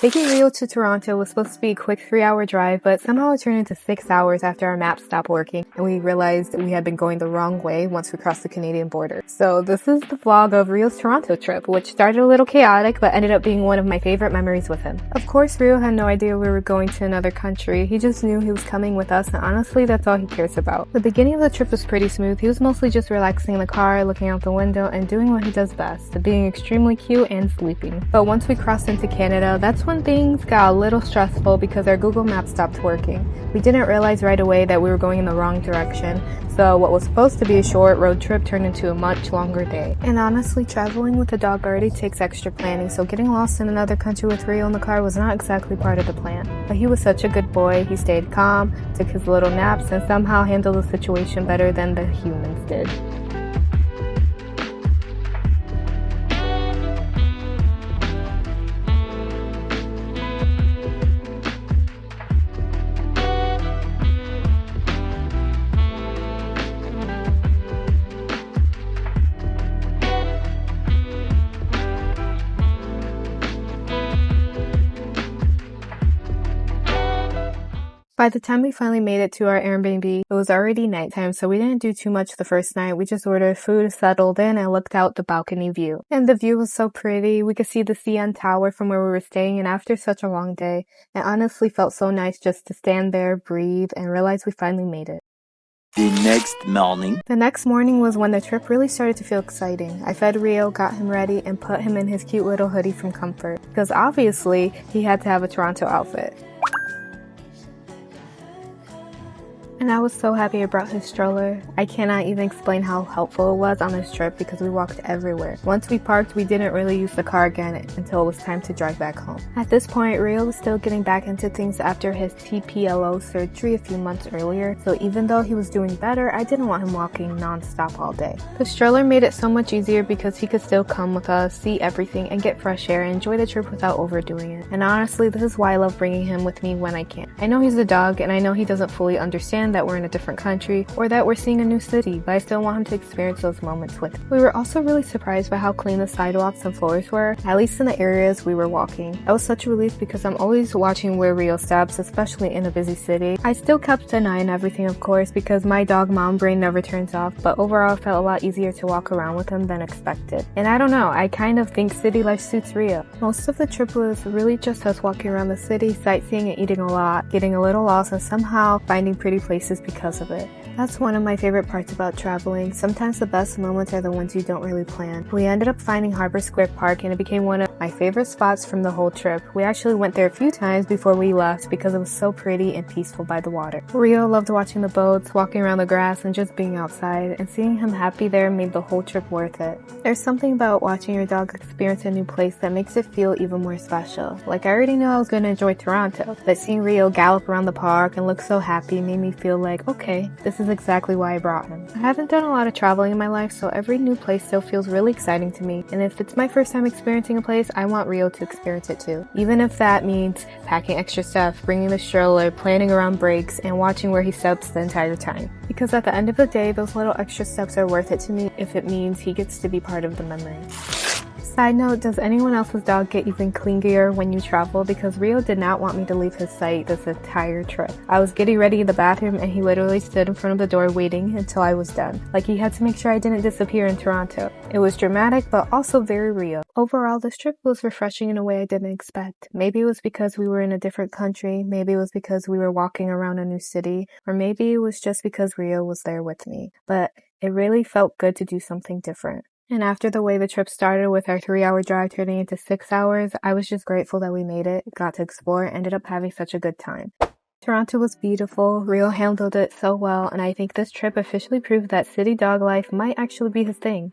Taking Rio to Toronto was supposed to be a quick 3-hour drive, but somehow it turned into 6 hours after our map stopped working and we realized that we had been going the wrong way once we crossed the Canadian border. So this is the vlog of Rio's Toronto trip, which started a little chaotic but ended up being one of my favorite memories with him. Of course, Rio had no idea we were going to another country. He just knew he was coming with us, and honestly, that's all he cares about. The beginning of the trip was pretty smooth. He was mostly just relaxing in the car, looking out the window, and doing what he does best, being extremely cute and sleeping. But once we crossed into Canada, that's when things got a little stressful because our Google Maps stopped working. We didn't realize right away that we were going in the wrong direction, so what was supposed to be a short road trip turned into a much longer day. And honestly, traveling with a dog already takes extra planning, so getting lost in another country with Rio in the car was not exactly part of the plan. But he was such a good boy. He stayed calm, took his little naps, and somehow handled the situation better than the humans did. By the time we finally made it to our Airbnb, it was already nighttime, so we didn't do too much the first night. We just ordered food, settled in, and looked out the balcony view. And the view was so pretty. We could see the CN Tower from where we were staying, and after such a long day, it honestly felt so nice just to stand there, breathe, and realize we finally made it. The next morning was when the trip really started to feel exciting. I fed Rio, got him ready, and put him in his cute little hoodie from Comfort, because obviously, he had to have a Toronto outfit. And I was so happy I brought his stroller. I cannot even explain how helpful it was on this trip because we walked everywhere. Once we parked, we didn't really use the car again until it was time to drive back home. At this point, Rio was still getting back into things after his TPLO surgery a few months earlier, so even though he was doing better, I didn't want him walking non-stop all day. The stroller made it so much easier because he could still come with us, see everything, and get fresh air and enjoy the trip without overdoing it. And honestly, this is why I love bringing him with me when I can. I know he's a dog, and I know he doesn't fully understand that we're in a different country or that we're seeing a new city, but I still want him to experience those moments with him. We were also really surprised by how clean the sidewalks and floors were, at least in the areas we were walking. That was such a relief because I'm always watching where Rio steps, especially in a busy city. I still kept an eye on everything, of course, because my dog mom brain never turns off, but overall it felt a lot easier to walk around with him than expected. And I don't know, I kind of think city life suits Rio. Most of the trip was really just us walking around the city, sightseeing and eating a lot, getting a little lost, and somehow finding pretty places because of it. That's one of my favorite parts about traveling. Sometimes the best moments are the ones you don't really plan. We ended up finding Harbour Square Park and it became one of my favorite spots from the whole trip. We actually went there a few times before we left because it was so pretty and peaceful by the water. Rio loved watching the boats, walking around the grass, and just being outside, and seeing him happy there made the whole trip worth it. There's something about watching your dog experience a new place that makes it feel even more special. Like, I already knew I was going to enjoy Toronto, but seeing Rio gallop around the park and look so happy made me feel like, okay, this is exactly why I brought him. I haven't done a lot of traveling in my life, so every new place still feels really exciting to me, and if it's my first time experiencing a place, I want Rio to experience it too. Even if that means packing extra stuff, bringing the stroller, planning around breaks, and watching where he steps the entire time. Because at the end of the day, those little extra steps are worth it to me if it means he gets to be part of the memory. Side note, does anyone else's dog get even clingier when you travel? Because Rio did not want me to leave his sight this entire trip. I was getting ready in the bathroom and he literally stood in front of the door waiting until I was done. Like he had to make sure I didn't disappear in Toronto. It was dramatic but also very real. Overall, this trip was refreshing in a way I didn't expect. Maybe it was because we were in a different country, maybe it was because we were walking around a new city, or maybe it was just because Rio was there with me. But it really felt good to do something different. And after the way the trip started with our 3-hour drive turning into 6 hours, I was just grateful that we made it, got to explore, and ended up having such a good time. Toronto was beautiful, Rio handled it so well, and I think this trip officially proved that city dog life might actually be his thing.